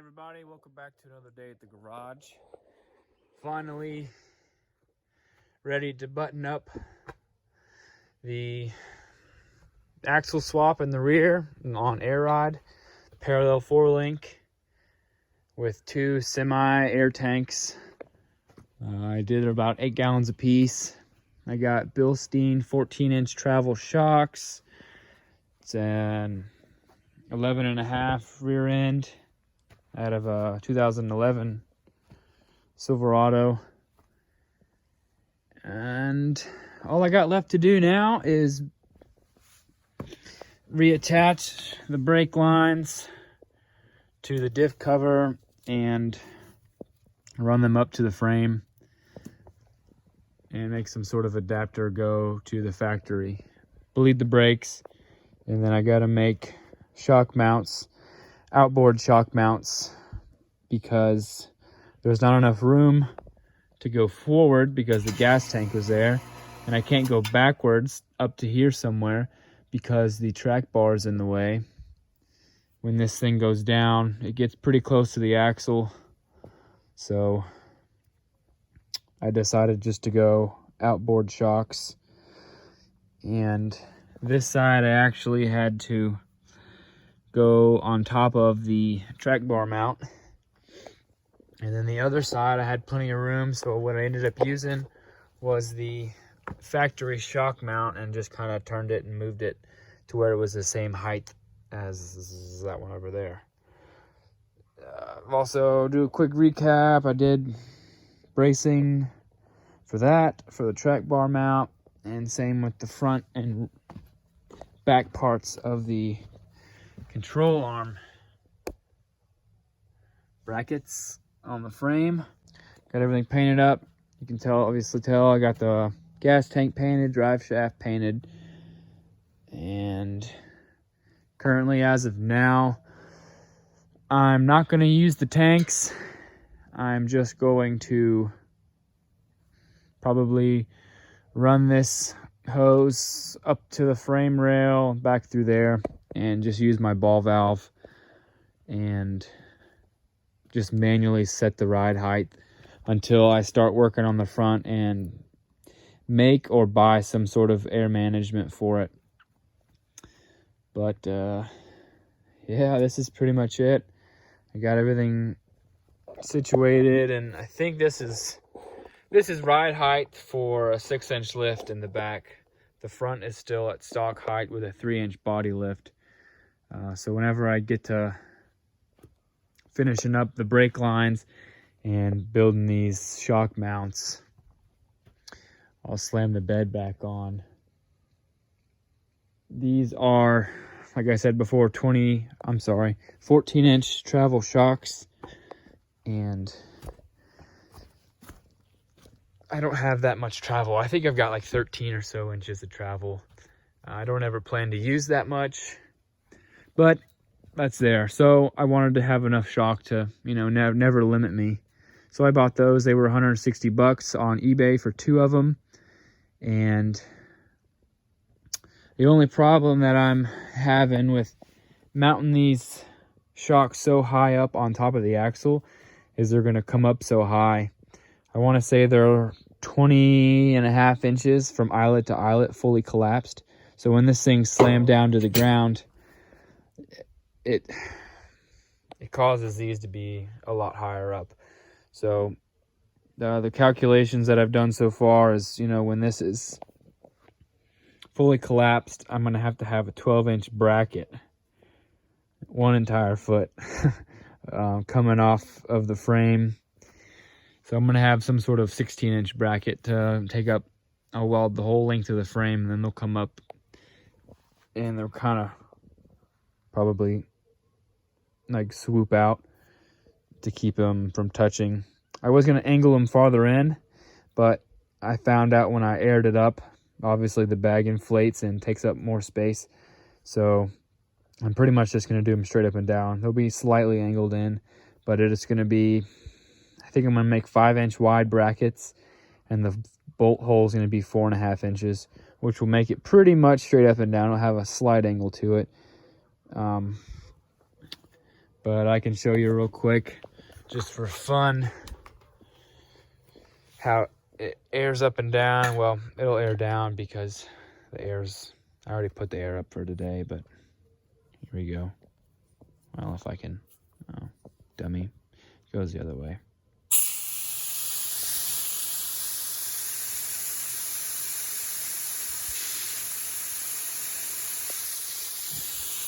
everybody, welcome back to another day at the garage. Finally ready to button up the axle swap in the rear on air rod, parallel 4-link with two semi air tanks. I did about 8 gallons a piece. I got Bilstein 14-inch travel shocks. It's an 11.5 rear end out of a 2011 Silverado. And all I got left to do now is reattach the brake lines to the diff cover and run them up to the frame and make some sort of adapter go to the factory. Bleed the brakes, and then I gotta make shock mounts, outboard shock mounts, because there's not enough room to go forward because the gas tank was there, and I can't go backwards up to here somewhere because the track bar is in the way. When this thing goes down, it gets pretty close to the axle, so I decided just to go outboard shocks. And this side I actually had to go on top of the track bar mount, and then the other side I had plenty of room, so what I ended up using was the factory shock mount and just kind of turned it and moved it to where it was the same height as that one over there. Also, do a quick recap. I did bracing for that, for the track bar mount, and same with the front and back parts of the control arm brackets on the frame. Got everything painted up. You can obviously tell I got the gas tank painted, drive shaft painted, and currently, as of now, I'm not going to use the tanks. I'm just going to probably run this hose up to the frame rail, back through there, and just use my ball valve and just manually set the ride height until I start working on the front and make or buy some sort of air management for it. But yeah, this is pretty much it. I got everything situated, and I think this is ride height for a 6-inch lift in the back. The front is still at stock height with a 3-inch body lift. So whenever I get to finishing up the brake lines and building these shock mounts, I'll slam the bed back on. These are, like I said before, 14-inch travel shocks, and I don't have that much travel. I think I've got like 13 or so inches of travel. I don't ever plan to use that much, but that's there. So I wanted to have enough shock to, never limit me. So I bought those. They were 160 bucks on eBay for 2 of them. And the only problem that I'm having with mounting these shocks so high up on top of the axle is they're going to come up so high. I want to say they're 20.5 inches from eyelet to eyelet, fully collapsed. So when this thing slammed down to the ground, it causes these to be a lot higher up. So the calculations that I've done so far is, when this is fully collapsed, I'm going to have a 12-inch bracket, 1 entire foot, coming off of the frame. So I'm going to have some sort of 16-inch bracket to take up. I'll weld the whole length of the frame, and then they'll come up, and they'll kind of probably like swoop out to keep them from touching. I was going to angle them farther in, but I found out when I aired it up, obviously the bag inflates and takes up more space. So I'm pretty much just going to do them straight up and down. They'll be slightly angled in, but it is going to be, I think I'm going to make 5-inch wide brackets, and the bolt hole is going to be 4.5 inches, which will make it pretty much straight up and down. It'll have a slight angle to it. but I can show you real quick, just for fun, how it airs up and down. Well, it'll air down because the air's, I already put the air up for today, but here we go. Well, if I can, oh, dummy, it goes the other way.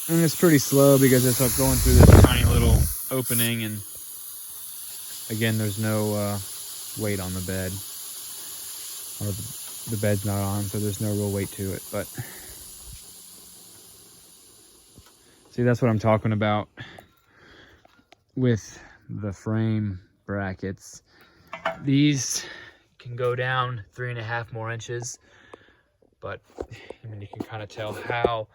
And it's pretty slow because it's like going through this tiny little opening, and again, there's no weight on the bed, or the bed's not on, so there's no real weight to it. But see, that's what I'm talking about with the frame brackets. These can go down 3.5 more inches, but I mean, you can kind of tell how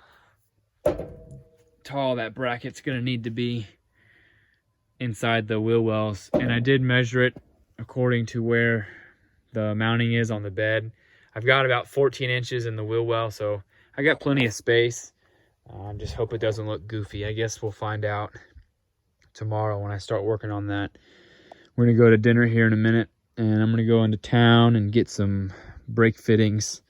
tall that bracket's gonna need to be inside the wheel wells. And I did measure it according to where the mounting is on the bed. I've got about 14 inches in the wheel well, so I got plenty of space. Just hope it doesn't look goofy. I guess we'll find out tomorrow when I start working on that. We're gonna go to dinner here in a minute, and I'm gonna go into town and get some brake fittings.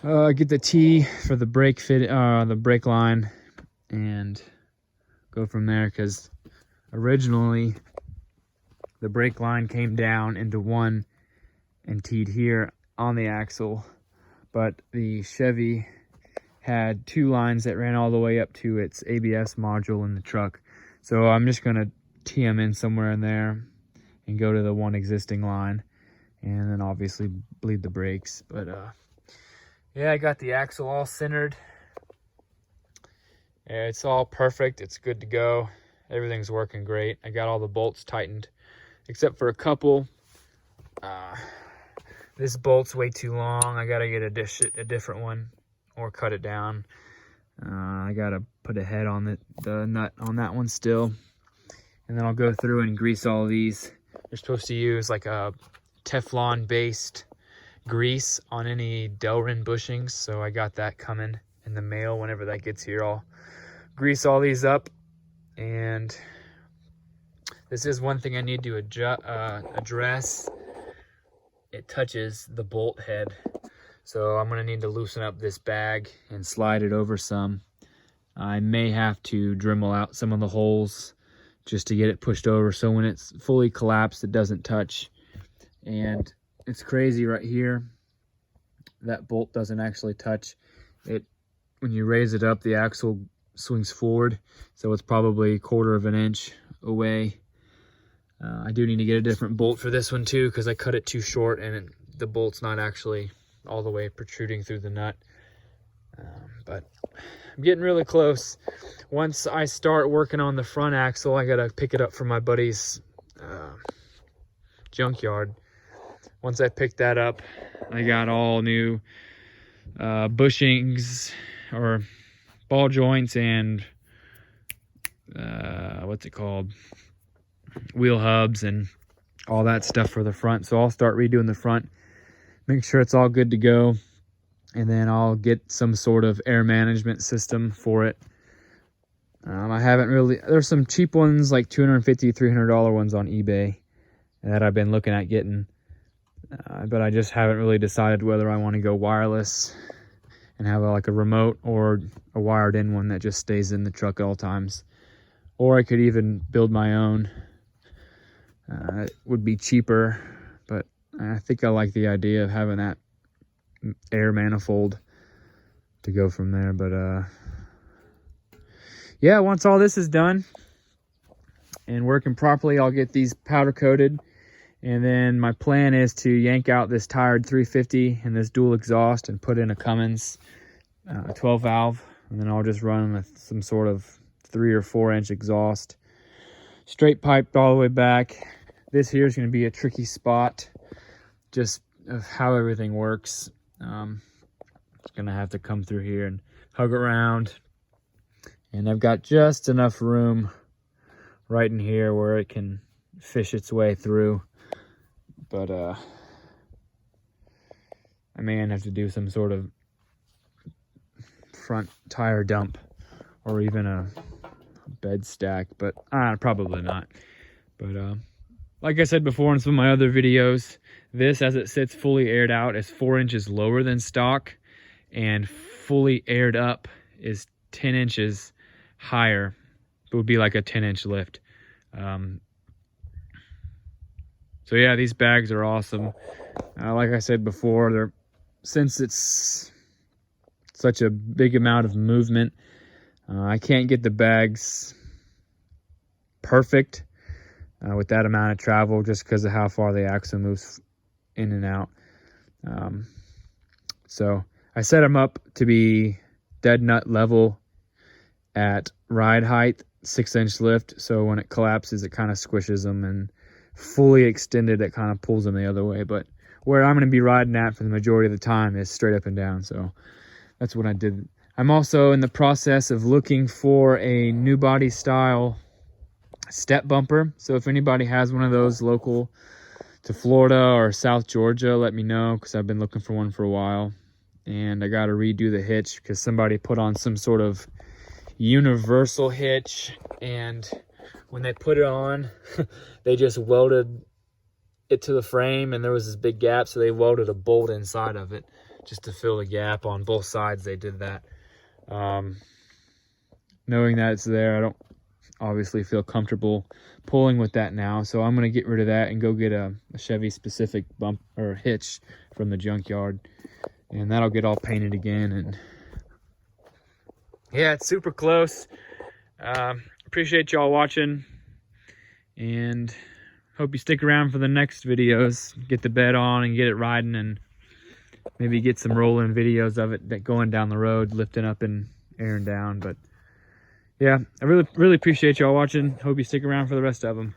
Get the T for the brake the brake line, and go from there, because originally the brake line came down into one and T'd here on the axle, but the Chevy had 2 lines that ran all the way up to its ABS module in the truck. So I'm just gonna tee them in somewhere in there and go to the one existing line, and then obviously bleed the brakes. But yeah, I got the axle all centered. It's all perfect. It's good to go. Everything's working great. I got all the bolts tightened, except for a couple. This bolt's way too long. I gotta get a different one, or cut it down. I gotta put a head on the nut on that one still. And then I'll go through and grease all of these. You're supposed to use like a Teflon based grease on any Delrin bushings, so I got that coming in the mail. Whenever that gets here, I'll grease all these up. And this is one thing I need to address. It touches the bolt head, so I'm gonna need to loosen up this bag and slide it over some. I may have to Dremel out some of the holes just to get it pushed over, so when it's fully collapsed it doesn't touch. And it's crazy right here, that bolt doesn't actually touch it. When you raise it up, the axle swings forward, so it's probably 1/4 of an inch away. I do need to get a different bolt for this one too, because I cut it too short and the bolt's not actually all the way protruding through the nut. But I'm getting really close. Once I start working on the front axle, I gotta pick it up from my buddy's junkyard. Once I pick that up, I got all new bushings or ball joints and what's it called, wheel hubs and all that stuff for the front. So I'll start redoing the front, make sure it's all good to go, and then I'll get some sort of air management system for it. I haven't really, there's some cheap ones like $250, $300 ones on eBay that I've been looking at getting, but I just haven't really decided whether I want to go wireless and have like a remote, or a wired in one that just stays in the truck at all times. Or I could even build my own. It would be cheaper, but I think I like the idea of having that air manifold to go from there. But yeah, once all this is done and working properly, I'll get these powder coated. And then my plan is to yank out this tired 350 and this dual exhaust and put in a Cummins 12 valve. And then I'll just run with some sort of 3 or 4 inch exhaust, straight piped all the way back. This here is going to be a tricky spot, just of how everything works. It's going to have to come through here and hug around. And I've got just enough room right in here where it can fish its way through. But I may have to do some sort of front tire dump, or even a bed stack, but probably not. But like I said before in some of my other videos, this, as it sits fully aired out, is 4 inches lower than stock, and fully aired up is 10 inches higher. It would be like a 10-inch lift. So yeah, these bags are awesome. Like I said before, since it's such a big amount of movement, I can't get the bags perfect with that amount of travel, just because of how far the axle moves in and out. So I set them up to be dead nut level at ride height, 6-inch lift. So when it collapses, it kind of squishes them, and fully extended, it kind of pulls them the other way. But where I'm going to be riding at for the majority of the time is straight up and down. So that's what I did. I'm also in the process of looking for a new body style step bumper. So if anybody has one of those local to Florida or South Georgia, let me know, because I've been looking for one for a while. And I got to redo the hitch because somebody put on some sort of universal hitch, and when they put it on, they just welded it to the frame, and there was this big gap, so they welded a bolt inside of it just to fill the gap on both sides. They did that. Knowing that it's there, I don't obviously feel comfortable pulling with that now, so I'm going to get rid of that and go get a Chevy specific bump or hitch from the junkyard, and that'll get all painted again. And yeah, it's super close. Appreciate y'all watching, and hope you stick around for the next videos. Get the bed on and get it riding, and maybe get some rolling videos of it going down the road, lifting up and airing down. But yeah, I really appreciate y'all watching. Hope you stick around for the rest of them.